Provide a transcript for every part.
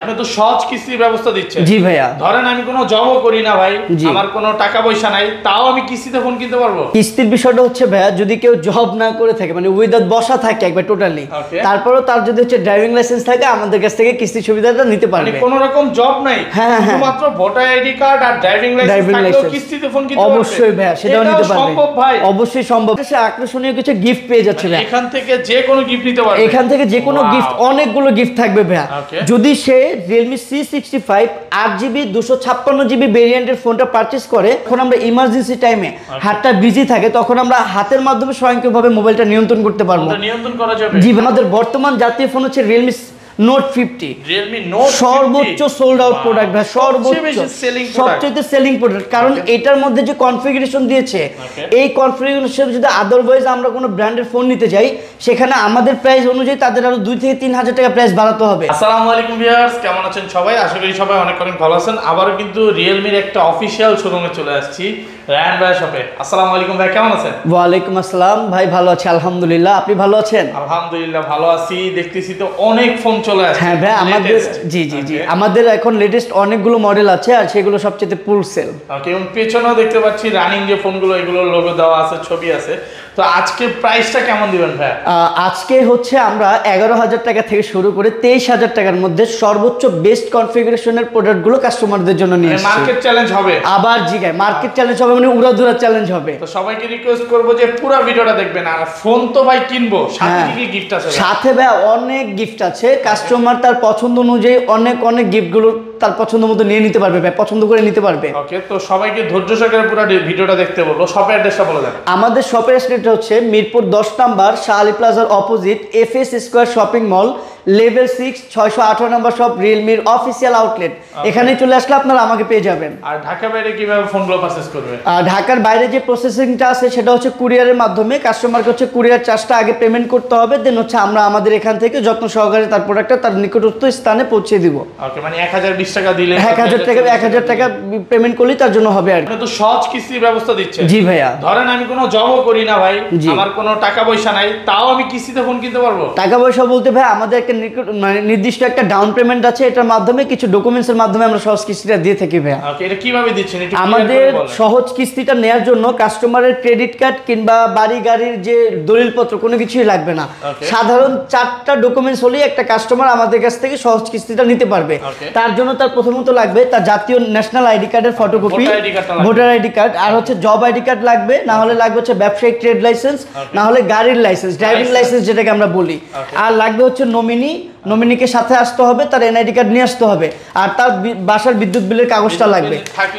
আপনি তো সহজ কিস্তির ব্যবস্থা দিচ্ছেন। জি ভাইয়া। ধরেন আমি কোনো জবও করি না ভাই, আমার কোনো টাকা পয়সা নাই, তাও আমি কিস্তিতে ফোন কিনতে পারবো? কিস্তির বিষয়টা হচ্ছে ভাইয়া, যদি কেউ জব না করে থাকে মানে উইদাউট বসা থাকে একবার টোটালি, তারপরেও তার যদি হচ্ছে ড্রাইভিং লাইসেন্স থাকে আমাদের কাছ থেকে কিস্তি সুবিধাটা নিতে পারবে। মানে কোনো রকম জব নাই, শুধুমাত্র ভোটার আইডি কার্ড আর ড্রাইভিং লাইসেন্স থাকলেও কিস্তিতে ফোন কিনতে পারবে? অবশ্যই ভাইয়া, সেটাও নিতে পারবে। সম্ভব ভাই? অবশ্যই সম্ভব। সে আকর্ষণীয় কিছু গিফট পেয়ে যাচ্ছে ভাইয়া। এখান থেকে যে কোনো গিফট নিতে পারবে? এখান থেকে যে কোনো গিফট, অনেকগুলো গিফট থাকবে ভাইয়া। যদি সে Realme C65 8GB 256GB ভেরিয়েন্টের ফোনটা পারচেজ করে, তখন আমরা ইমার্জেন্সি টাইমে হাতটা বিজি থাকে, তখন আমরা হাতের মাধ্যমে স্বয়ংক্রিয়ভাবে মোবাইলটা নিয়ন্ত্রণ করতে পারবো। নিয়ন্ত্রণ করা যাবে? জি, আমাদের বর্তমান জাতীয় ফোন হচ্ছে Realme Note 50, Realme Note 50 সর্বোচ্চ সোল্ড আউট প্রোডাক্ট ভাই, সর্বোচ্চ সবচেয়ে সেলিং প্রোডাক্ট। কারণ এটার মধ্যে যে কনফিগারেশন দিয়েছে, এই কনফিগারেশন যদি আদারওয়াইজ আমরা কোনো ব্র্যান্ডের ফোন নিতে যাই, সেখানে আমাদের প্রাইস অনুযায়ী তাদের আরো 2 থেকে 3 হাজার টাকা প্রাইস বাড়াতে হবে। আসসালামু আলাইকুম ভিউয়ার্স, কেমন আছেন সবাই? আশা করি সবাই অনেক অনেক ভালো আছেন। আবারও কিন্তু রিয়েলমির একটা অফিশিয়াল শোরুমে চলে আসছি, রায়ান ভাই শপে। আসসালামু আলাইকুম ভাই, কেমন আছেন? ওয়ালাইকুম আসসালাম ভাই, ভালো আছি আলহামদুলিল্লাহ। আপনি ভালো আছেন? আলহামদুলিল্লাহ ভালো আছি। দেখতেছি তো অনেক ফোন চলে আসছে। হ্যাঁ ভাই, আমাদের জি আমাদের এখন লেটেস্ট অনেকগুলো মডেল আছে, আর সেগুলো সবচেয়ে ফুল সেল। ওকে, এবং পেছনেও দেখতে পাচ্ছি রানিং যে ফোনগুলো, এগুলোর লোগো দেওয়া আছে, ছবি আছে। তো আজকে প্রাইসটা কেমন দিবেন ভাই? আজকে হচ্ছে আমরা 11,000 টাকা থেকে শুরু করে 23,000 টাকার মধ্যে সর্বোচ্চ বেস্ট কনফিগারেশনের প্রোডাক্টগুলো কাস্টমারদের জন্য নিয়ে আসছি। মার্কেট চ্যালেঞ্জ হবে? আবার জি গায়, মার্কেট চ্যালেঞ্জ হবে, মানে উড়াধুরা চ্যালেঞ্জ হবে। তো সবাইকে রিকোয়েস্ট করব যে পুরো ভিডিওটা দেখবেন। আর ফোন তো ভাই কিনবো, সাথে কি গিফট আছে? সাথে ভাই অনেক গিফট আছে। কাস্টমার তার পছন্দ অনুযায়ী অনেক গিফটগুলো তার পছন্দ মতো নিয়ে নিতে পারবে ভাই, পছন্দ করে নিতে পারবে। ওকে, তো সবাইকে ধৈর্য সহকারে পুরো ভিডিওটা দেখতে বলবো। শপের অ্যাড্রেসটা বলে দেন। আমাদের শপের অ্যাড্রেসটা হচ্ছে মিরপুর 10 নাম্বার শাহ আলী প্লাজার opposite FS square shopping mall, level 6, 618 নম্বর শপ, রিয়েলমির অফিসিয়াল আউটলেট। এখানে চলে আসলে আপনারা আমাকে পেয়ে যাবেন। আর ঢাকা বাইরে কিভাবে ফোনগুলো পারচেজ করবে? ঢাকার বাইরে যে প্রসেসিংটা আছে সেটা হচ্ছে কুরিয়ারের মাধ্যমে। কাস্টমারকে হচ্ছে কুরিয়ার চার্জটা আগে পেমেন্ট করতে হবে, দেন হচ্ছে আমরা আমাদের এখান থেকে যত্ন সহকারে তার প্রোডাক্টটা তার নিকটস্থ স্থানে পৌঁছে দিব। ওকে, মানে 1020 টাকা দিলে 1000 টাকা পেমেন্ট করলে তার জন্য হবে। আর আপনি তো সহজ কিস্তির ব্যবস্থা দিচ্ছেন। জি ভাইয়া। ধরেন আমি কোনো জবও করি না ভাই, আমার কোনো টাকা পয়সা নাই, তাও আমি কিস্তিতে ফোন কিনতে পারবো? টাকা পয়সা বলতে ভাই আমাদের একটা মানে নির্দিষ্ট একটা ডাউন পেমেন্ট আছে, এটার মাধ্যমে কিছু ডকুমেন্টসের মাধ্যমে আমরা সহজ কিস্তিটা দিয়ে থাকি ভাইয়া। ওকে, এটা কিভাবে দিচ্ছেন একটু? আমাদের সহজ কিস্তিটা নেয়ার জন্য কাস্টমারের ক্রেডিট কার্ড কিংবা বাড়ি গাড়ির যে দলিলপত্র কোনো কিছুই লাগবে না। সাধারণ 4টা ডকুমেন্টস হলেই একটা কাস্টমার আমাদের কাছ থেকে সহজ কিস্তিটা নিতে পারবে। তার জন্য তার প্রথমত লাগবে তার জাতীয় ন্যাশনাল আইডি কার্ডের ফটোকপি, ভোটার আইডি কার্ড, আর হচ্ছে জব আইডি কার্ড লাগবে, না হলে লাগবে হচ্ছে ব্যবসায়িক ট্রেড লাইসেন্স, না হলে গাড়ির লাইসেন্স, ড্রাইভিং লাইসেন্স যেটাকে আমরা বলি। আর লাগবে হচ্ছে নমিনিকে সাথে আসতে হবে, তার এনআইডি কার্ড নিয়ে আসতে হবে, আর তার বাসার বিদ্যুৎ বিলের কাগজটা লাগবে।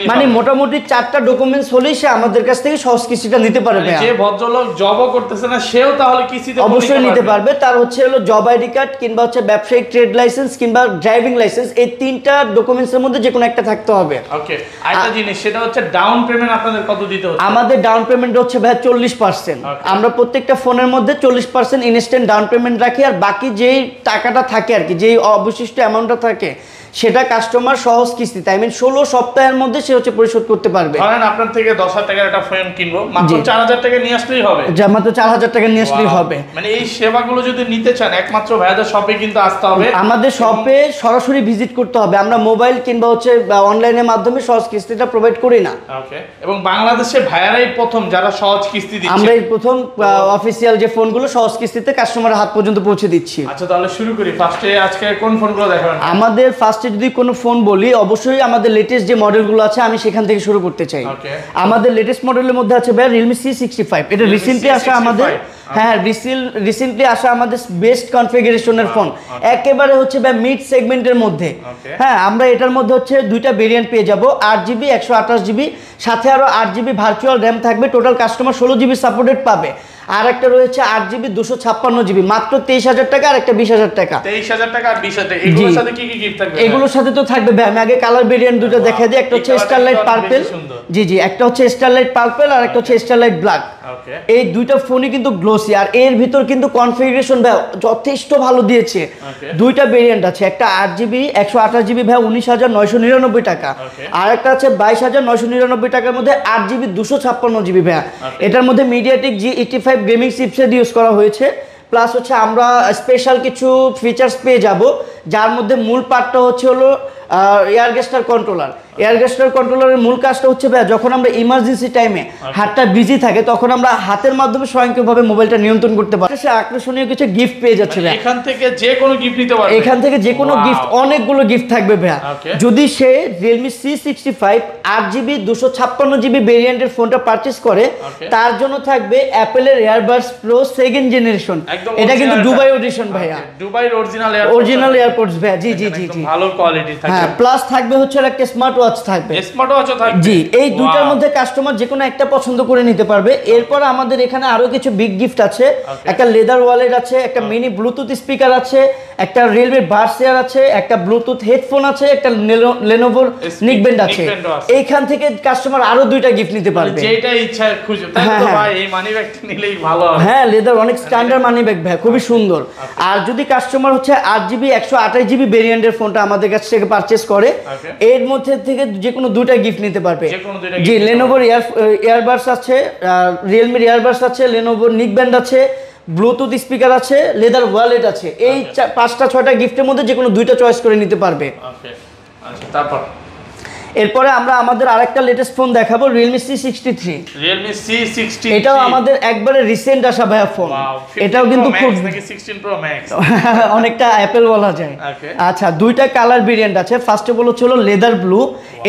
মানে মোটামুটি 4টা ডকুমেন্টস হলেই সে আমাদের কাছ থেকে সহজ কিস্তিটা নিতে পারবে। যে ভদ্রলোক জবও করতেছে না সেও তাহলে কিস্তিতে অবশ্যই নিতে পারবে। তার হচ্ছে হলো জব আইডি কার্ড কিংবা হচ্ছে ব্যবসায়িক ট্রেড লাইসেন্স কিংবা ড্রাইভিং লাইসেন্স, এই 3টা ডকুমেন্টসের মধ্যে যে কোনো একটা থাকতে হবে। ওকে, আরেকটা জিনিস, সেটা হচ্ছে ডাউন পেমেন্ট আপনাদের কত দিতে হচ্ছে? আমাদের ডাউন পেমেন্ট হচ্ছে ভাই 40%। আমরা প্রত্যেকটা ফোনের মধ্যে 40% ইনস্ট্যান্ট ডাউন পেমেন্ট রাখি, আর বাকি যেই টাকাটা থাকে আর কি, যেই অবশিষ্ট অ্যামাউন্টটা থাকে সেটা কাস্টমার সহজ কিস্তিতে, আই মিন 16 সপ্তাহের মধ্যে সে হচ্ছে পরিশোধ করতে পারবে। ধরেন আপনার থেকে 10,000 টাকার একটা ফোন কিনবো, মাত্র 4,000 টাকা নিয়ে আসলেই হবে। যা মাত্র 4,000 টাকা নিয়ে আসলেই হবে। মানে এই সেবাগুলো যদি নিতে চান একমাত্র ভাইয়াদের শপে কিন্তু আসতে হবে, আমাদের শপে সরাসরি ভিজিট করতে হবে। আমরা মোবাইল কিংবা হচ্ছে অনলাইনের মাধ্যমে সহজ কিস্তিটা প্রোভাইড করি না। ওকে, এবং বাংলাদেশে ভাইয়ারাই প্রথম যারা সহজ কিস্তি দিচ্ছে। আমরাই প্রথম অফিসিয়াল যে ফোনগুলো সহজ কিস্তিতে কাস্টমারের হাত পর্যন্ত পৌঁছে দিচ্ছি। আচ্ছা, তাহলে শুরু করি। ফার্স্টে আজকে কোন ফোনগুলো দেখাবেন? আমাদের ফার্স্টে যদি কোনো ফোন বলি, অবশ্যই আমাদের লেটেস্ট যে মডেলগুলো আছে আমি সেখান থেকে শুরু করতে চাই। আমাদের লেটেস্ট মডেলের মধ্যে আছে ভাই Realme C65। এটা রিসেন্টলি আসা আমাদের, রিসেন্টলি আসা আমাদের বেস্ট কনফিগারেশনের ফোন, একেবারে হচ্ছে ভাই মিড সেগমেন্টের মধ্যে। আমরা এটার মধ্যে হচ্ছে 2টা ভেরিয়েন্ট পেয়ে যাব, 8GB 128GB, সাথে আরো 8GB ভার্চুয়াল র্যাম থাকবে। টোটাল কাস্টমার 16GB সাপোর্টেড পাবে। আর একটা রয়েছে 8GB 256GB, মাত্র 23,000 টাকা, আর একটা 20,000 টাকা। 23,000 টাকা আর 20,000 টাকা। এগুলোর সাথে কি কি গিফট থাকবে? এগুলোর সাথে তো থাকবে ভাই, আমি আগে কালার ভেরিয়েন্ট দুটো দেখাই দিই। একটা হচ্ছে স্টারলাইট পার্পল, জি একটা হচ্ছে স্টারলাইট পার্পল, আর একটা হচ্ছে স্টারলাইট ব্ল্যাক। এই 2টা ফোনই কিন্তু গ্লোসি, আর এর ভিতর কিন্তু কনফিগারেশন ভাই যথেষ্ট ভালো দিয়েছে। 2টা ভেরিয়েন্ট আছে, একটা 8GB 128GB ভাই 19,999 টাকা, আর একটা আছে 22,999 টাকার মধ্যে 8GB 256GB ভাই। এটার মধ্যে MediaTek G85 gaming chipset use করা হয়েছে। প্লাস হচ্ছে আমরা স্পেশাল কিছু ফিচার্স পেয়ে যাব, যার মধ্যে মূল পার্টটা হচ্ছে হলো air gesture controller. Air gesture কন্ট্রোলারের মূল কাজটা হচ্ছে ভাই, যখন আমরা ইমার্জেন্সি টাইমে হাতটা বিজি থাকে তখন আমরা হাতের মাধ্যমে স্বয়ংক্রিয়ভাবে মোবাইলটা নিয়ন্ত্রণ করতে পারি। সে আকর্ষণীয় কিছু গিফট পেয়ে যাচ্ছে ভাই। এখান থেকে যে কোনো গিফট নিতে পারবে, এখান থেকে যে কোনো গিফট, অনেকগুলো গিফট থাকবে ভাইয়া। যদি সে Realme C65 8GB 256GB ভেরিয়েন্টের ফোনটা পারচেজ করে, তার জন্য থাকবে অ্যাপেলের এয়ারবাডস প্রো 2nd জেনারেশন। এটা কিন্তু দুবাই এডিশন ভাইয়া, দুবাইর অরিজিনাল এয়ারপডস ভাইয়া। জি জি জি জি, ভালো কোয়ালিটি থাকবে। হ্যাঁ, প্লাস থাকবে হচ্ছে একটা স্মার্ট ওয়াচ থাকবে। স্মার্ট ওয়াচও থাকবে। জি, এই দুইটার মধ্যে কাস্টমার যে কোনো একটা পছন্দ করে নিতে পারবে। এরপর আমাদের এখানে আরো কিছু বিগ গিফট আছে। একটা লেদার ওয়ালেট আছে, একটা মিনি ব্লুটুথ স্পিকার আছে, একটা রিয়েলমি বাডস এয়ার আছে, একটা ব্লুটুথ হেডফোন আছে, একটা লেনোভোর নিকব্যান্ড আছে। এইখান থেকে কাস্টমার আরো দুইটা গিফট নিতে পারবে, যেটা ইচ্ছা খুঁজে। তাই তো ভাই, এই মানি ব্যাগটা নিলেই ভালো হবে। হ্যাঁ, লেদার অনেক স্ট্যান্ডার্ড মানি ব্যাগ ভাই, খুবই সুন্দর। আর যদি কাস্টমার হচ্ছে 8GB 128GB ভেরিয়েন্টের ফোনটা আমাদের কাছ থেকে পারচেজ করে, এর মধ্যে থেকে যে কোনো দুইটা গিফট নিতে পারবে। জি, লেনোভোর ইয়ারবাডস আছে, রিয়েলমির ইয়ারবাডস আছে, লেনোভোর নিকব্যান্ড আছে, ব্লুটুথ স্পিকার আছে, লেদার ওয়ালেট আছে। এই 5টা 6টা গিফটের মধ্যে যে কোনো দুইটা চয়েস করে নিতে পারবে। আচ্ছা, তারপর এরপরে আমরা আমাদের আরেকটা লেটেস্ট ফোন দেখাবো, Realme C63। Realme C63, এটাও আমাদের একবারে রিসেন্ট আসা ভাইয়া ফোন। এটাও কিন্তু খুব 16 Pro Max অনেকটা অ্যাপেল বলা যায়। আচ্ছা, দুইটা কালার ভেরিয়েন্ট আছে। ফার্স্ট অফ অল হচ্ছে লেদার ব্লু,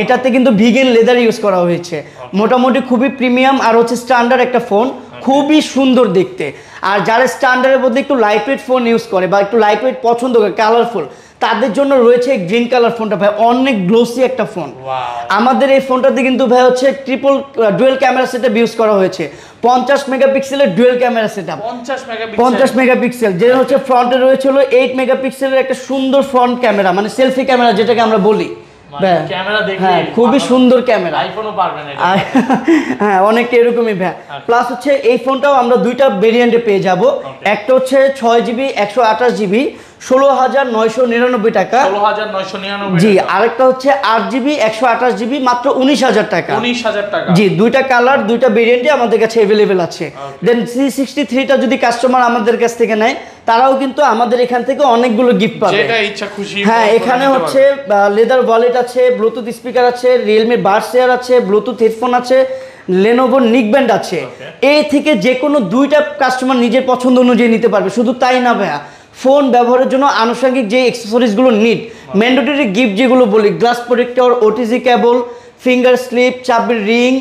এটাতে কিন্তু ভিগান লেদার ইউজ করা হয়েছে। মোটামুটি খুবই প্রিমিয়াম আর হচ্ছে স্ট্যান্ডার্ড একটা ফোন, খুবই সুন্দর দেখতে। আর যারা স্ট্যান্ডার্ডের মধ্যে একটু লাইটওয়েট ফোন ইউজ করে বা একটু লাইটওয়েট পছন্দ করে, কালারফুল, তাদের জন্য রয়েছে গ্রিন কালার ফোনটা ভাই, অনেক গ্লোসি একটা ফোন। আমাদের এই ফোনটাতে কিন্তু ভাই হচ্ছে ডুয়েল ক্যামেরা সেটআপ ইউজ করা হয়েছে। 50 মেগাপিক্সেলের ডুয়েল ক্যামেরা সেটআপ, 50 মেগাপিক্সেল, যে হচ্ছে ফ্রন্টে রয়েছে হলো 8 মেগাপিক্সেলের একটা সুন্দর ফ্রন্ট ক্যামেরা, মানে সেলফি ক্যামেরা যেটাকে আমরা বলি। হ্যাঁ, খুবই সুন্দর ক্যামেরা, আইফোনও পারবে না। হ্যাঁ, অনেকটা এরকমই ভাই। প্লাস হচ্ছে এই ফোনটাও আমরা দুইটা ভেরিয়েন্টে পেয়ে যাব। একটা হচ্ছে 6GB 128GB 16,999 টাকা, 16,999 জি। আরেকটা হচ্ছে 8GB 128GB মাত্র 19,000 টাকা, 19,000 টাকা। জি, দুইটা কালার, দুইটা ভেরিয়েন্টে আমাদের কাছে अवेलेबल আছে। দেন C63টা যদি কাস্টমার আমাদের কাছ থেকে নেয়, তারাও কিন্তু আমাদের এখান থেকে অনেকগুলো গিফট পাবে, যেটা ইচ্ছা খুশি। হ্যাঁ, এখানে হচ্ছে লেদার ওয়ালেট আছে, ব্লুটুথ স্পিকার আছে, রিয়েলমি বাডস এয়ার আছে, ব্লুটুথ হেডফোন আছে, লেনোভোর নিকব্যান্ড আছে। এই থেকে যে কোনো দুইটা কাস্টমার নিজের পছন্দ অনুযায়ী নিতে পারবে। শুধু তাই না ভাইয়া, ফোন ব্যবহারের জন্য আনুষঙ্গিক যে অ্যাক্সেসরিজগুলো নিড, ম্যান্ডেটরি গিফট যেগুলো বলি, glass protector, OTG cable, finger slip, চাবির রিং,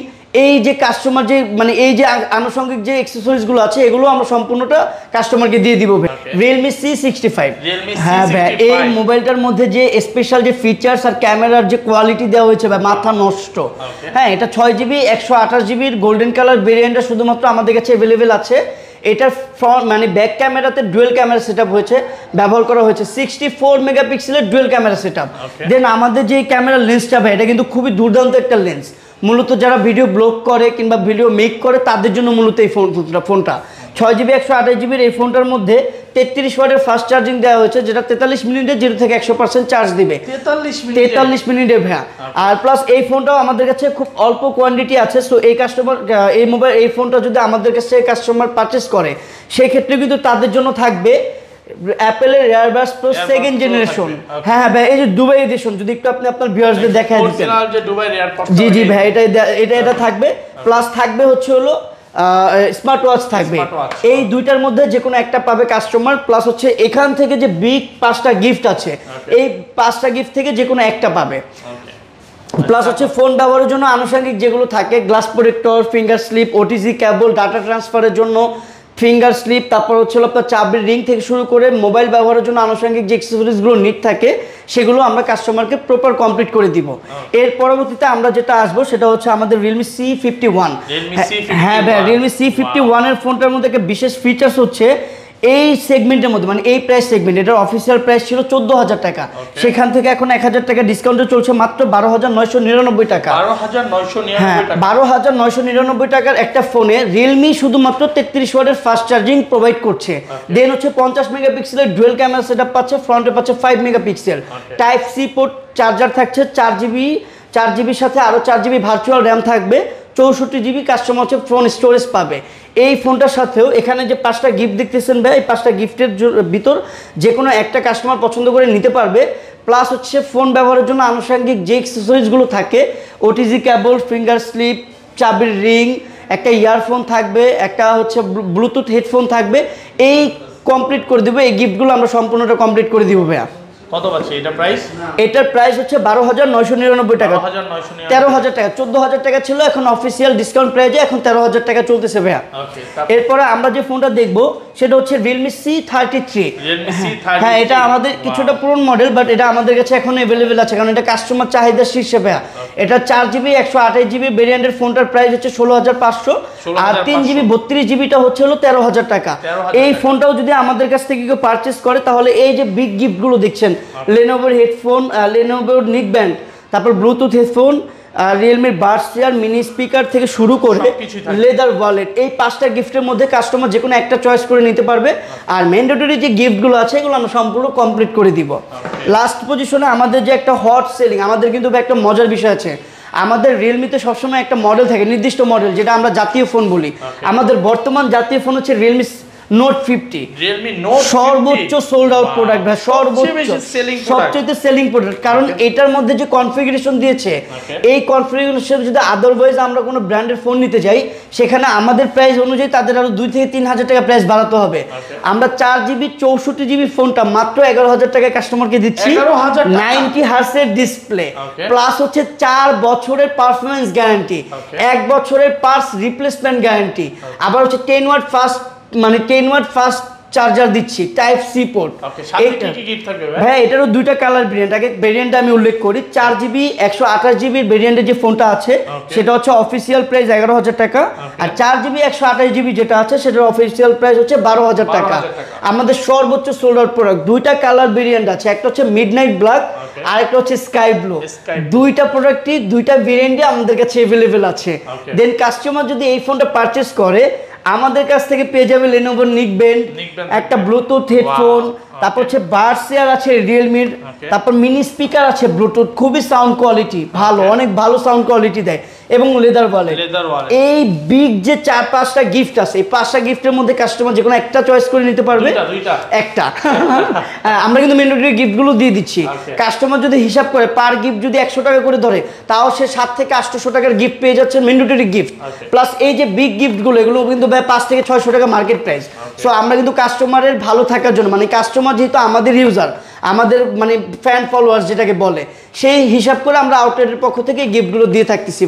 এই যে কাস্টমার যে মানে এই যে আনুষঙ্গিক যে অ্যাক্সেসরিজগুলো আছে, এগুলো আমরা সম্পূর্ণটা কাস্টমারকে দিয়ে দিব ভাই। Realme C65, হ্যাঁ ভাই, এই মোবাইলটার মধ্যে যে স্পেশাল যে ফিচার্স আর ক্যামেরার যে কোয়ালিটি দেওয়া হয়েছে ভাই, মাথা নষ্ট। হ্যাঁ, এটা 6GB 128GBর গোল্ডেন কালার ভেরিয়েন্টটা শুধুমাত্র আমাদের কাছে অ্যাভেলেবেল আছে। এটার ফ্রন্ট মানে ব্যাক ক্যামেরাতে ডুয়েল ক্যামেরা সেটআপ হয়েছে, ব্যবহার করা হয়েছে 64 মেগাপিক্সেলের ডুয়েল ক্যামেরা সেটআপ। দেন আমাদের যে ক্যামেরা লেন্সটা ভাই, এটা কিন্তু খুবই দুর্দান্ত একটা লেন্স। মূলত যারা ভিডিও ব্লগ করে কিংবা ভিডিও মেক করে, তাদের জন্য মূলত এই ফোনটা 6GB 128GBর এই ফোনটার মধ্যে 33 ওয়াটের ফাস্ট চার্জিং দেওয়া হয়েছে, যেটা 43 মিনিটে 0 থেকে 100% চার্জ দিবে। 43 মিনিটে ভাইয়া। আর প্লাস এই ফোনটাও আমাদের কাছে খুব অল্প কোয়ান্টিটি আছে। সো এই কাস্টমার এই ফোনটা যদি আমাদের কাছে কাস্টমার পারচেজ করে, সেই ক্ষেত্রে কিন্তু তাদের জন্য থাকবে অ্যাপেলের এয়ারবাডস প্রো 2nd জেনারেশন। হ্যাঁ হ্যাঁ ভাই, এই যে দুবাই এডিশন, যদি একটু আপনি আপনার ভিউয়ারদের দেখায় দিতেন। জি জি ভাই, এটা থাকবে। প্লাস থাকবে হচ্ছে হলো স্মার্ট ওয়াচ থাকবে। এই দুইটার মধ্যে যে কোনো একটা পাবে কাস্টমার। প্লাস হচ্ছে এখান থেকে যে বিগ 5টা গিফট আছে, এই 5টা গিফট থেকে যে কোনো একটা পাবে। প্লাস হচ্ছে ফোন ব্যবহারের জন্য আনুষঙ্গিক যেগুলো থাকে, glass protector, finger slip, OTG cable, data ট্রান্সফারের জন্য ফিঙ্গার স্লিপ, তারপর হচ্ছে আপনার চাবির রিং থেকে শুরু করে মোবাইল ব্যবহারের জন্য আনুষঙ্গিক যে অ্যাক্সেসরিজগুলো নিড থাকে, সেগুলো আমরা কাস্টমারকে প্রপার কমপ্লিট করে দিব। এর পরবর্তীতে আমরা যেটা আসবো সেটা হচ্ছে আমাদের Realme C51। হ্যাঁ ভাই, Realme C51 এর ফোনটার মধ্যে একটা বিশেষ ফিচার্স হচ্ছে, এই সেগমেন্টের মধ্যে মানে এই প্রাইস সেগমেন্ট, এটার অফিসিয়াল প্রাইস ছিল 14,000 টাকা, সেখান থেকে এখন 1,000 টাকা ডিসকাউন্টে চলছে মাত্র 12,999 টাকা। 12,999 টাকার একটা ফোনে রিয়েলমি শুধুমাত্র 33 ওয়াটের ফাস্ট চার্জিং প্রোভাইড করছে। দেন হচ্ছে 50 মেগাপিক্সেলের ডুয়েল ক্যামেরা সেটআপ পাচ্ছে, ফ্রন্টে পাচ্ছে 5 megapixel, type C port charger থাকছে, 4GB সাথে আরো 4GB ভার্চুয়াল র্যাম থাকবে, 64 GB কাস্টমার হচ্ছে ফোন স্টোরেজ পাবে। এই ফোনটার সাথেও এখানে যে 5টা গিফট দেখতেছেন ভাই, এই 5টা গিফটের ভিতর যে কোনো একটা কাস্টমার পছন্দ করে নিতে পারবে। প্লাস হচ্ছে ফোন ব্যবহারের জন্য আনুষঙ্গিক যে অ্যাক্সেসরিজগুলো থাকে, ওটিজি কেবল, ফিঙ্গার স্লিপ, চাবির রিং, একটা ইয়ারফোন থাকবে, একটা হচ্ছে ব্লুটুথ হেডফোন থাকবে, এই কমপ্লিট করে দিব। এই গিফটগুলো আমরা সম্পূর্ণটা কমপ্লিট করে দিব ভাইয়া। কত পাচ্ছি এটা প্রাইস? এটার প্রাইস হচ্ছে 12,999 টাকা, 12,999 13,000 টাকা। 14,000 টাকা ছিল, এখন অফিসিয়াল ডিসকাউন্ট প্রাইজে এখন 13,000 টাকা চলতেছে ভাইয়া। এরপরে আমরা যে ফোনটা দেখবো সেটা হচ্ছে Realme C33। হ্যাঁ, এটা আমাদের কিছুটা পুরনো মডেল, বাট এটা আমাদের কাছে এখন অ্যাভেলেবেল আছে, কারণ এটা কাস্টমার চাহিদার শীর্ষে ভাইয়া। এটা 4GB 128GB ভেরিয়েন্টের ফোনটার প্রাইস হচ্ছে 16,500, আর 3GB 32GBটা হচ্ছে হলো 13,000 টাকা। এই ফোনটাও যদি আমাদের কাছ থেকে কেউ পারচেস করে তাহলে এই যে বিগ গিফটগুলো দেখছেন, Lenovo headphone, Lenovo neck band, তারপর ব্লুটুথ হেডফোন, রিয়েলমির বাডস চেয়ার, মিনি স্পিকার থেকে শুরু করে লেদার ওয়ালেট, এই 5টা গিফটের মধ্যে কাস্টমার যে কোনো একটা চয়েস করে নিতে পারবে। আর ম্যান্ডেটরি যে গিফটগুলো আছে এগুলো আমরা সম্পূর্ণ কমপ্লিট করে দিব। লাস্ট পজিশনে আমাদের যে একটা হট সেলিং, আমাদের কিন্তু একটা মজার বিষয় আছে, আমাদের রিয়েলমিতে সবসময় একটা মডেল থাকে, নির্দিষ্ট মডেল, যেটা আমরা জাতীয় ফোন বলি। আমাদের বর্তমান জাতীয় ফোন হচ্ছে রিয়েলমি নোট 50, সর্বোচ্চ সোল্ড আউট প্রোডাক্ট ভাই, সর্বোচ্চ সবচেয়ে সেলিং প্রোডাক্ট। কারণ এটার মধ্যে যে কনফিগারেশন দিয়েছে, এই কনফিগারেশন যদি আদারওয়াইজ আমরা কোনো ব্র্যান্ডের ফোন নিতে যাই, সেখানে আমাদের প্রাইস অনুযায়ী তাদের আরো 2 থেকে 3,000 টাকা প্রাইস বাড়াতে হবে। আমরা 4GB 64GB ফোনটা মাত্র 11,000 টাকায় কাস্টমারকে দিচ্ছি। 90 হার্টজের ডিসপ্লে, প্লাস হচ্ছে 4 বছরের পারফরমেন্স গ্যারান্টি, 1 বছরের পার্টস রিপ্লেসমেন্ট গ্যারান্টি, আবার হচ্ছে 10 ওয়াট ফাস্ট, মানে 10 ওয়াট ফাস্ট চার্জার দিচ্ছি, টাইপ সি পোর্ট। ভাই এটারও 2টা কালার ভেরিয়েন্ট। আগে ভেরিয়েন্টটা আমি উল্লেখ করি, 4GB 128GB ভেরিয়েন্টের যে ফোনটা আছে সেটা হচ্ছে অফিসিয়াল প্রাইস 11,000 টাকা, আর 4GB 128GB যেটা আছে সেটার অফিসিয়াল প্রাইস হচ্ছে 12,000 টাকা। আমাদের সর্বোচ্চ সোল্ড আউট প্রোডাক্ট। 2টা কালার ভেরিয়েন্ট আছে, একটা হচ্ছে মিডনাইট ব্ল্যাক আর একটা হচ্ছে স্কাই ব্লু। 2টা প্রোডাক্টই 2টা ভেরিয়েন্টই আমাদের কাছে অ্যাভেলেবেল আছে। দেন কাস্টমার যদি এই ফোনটা পারচেস করে আমাদের কাছ থেকে পেয়ে যাবে Lenovo নিক ব্যান্ড, একটা ব্লুটুথ হেডফোন, তারপর হচ্ছে বাডস চেয়ার আছে রিয়েলমির, তারপর মিনি স্পিকার আছে ব্লুটুথ, খুবই সাউন্ড কোয়ালিটি ভালো, অনেক ভালো সাউন্ড কোয়ালিটি দেয়, এবং লেদার ওয়ালেট। এই বিগ যে 4-5টা গিফট আছে, এই 5টা গিফটের মধ্যে কাস্টমার যে কোনো একটা চয়েস করে নিতে পারবে। একটা আমরা কিন্তু ম্যান্ডেটরি গিফটগুলো দিয়ে দিচ্ছি। কাস্টমার যদি হিসাব করে পার গিফট যদি 100 টাকা করে ধরে, তাও সে 7 থেকে 800 টাকার গিফট পেয়ে যাচ্ছে, ম্যান্ডেটরি গিফট। প্লাস এই যে বিগ গিফটগুলো, এগুলো কিন্তু 5 থেকে 600 টাকা মার্কেট প্রাইস। সো আমরা কিন্তু কাস্টমারের ভালো থাকার জন্য, মানে কাস্টমার যেহেতু আমাদের ইউজার, আমাদের মানে ফ্যান ফলোয়ার্স যেটাকে বলে, সেই হিসাব করে আমরা আউটলেটের পক্ষ থেকে গিফটগুলো দিয়ে থাকতেছি।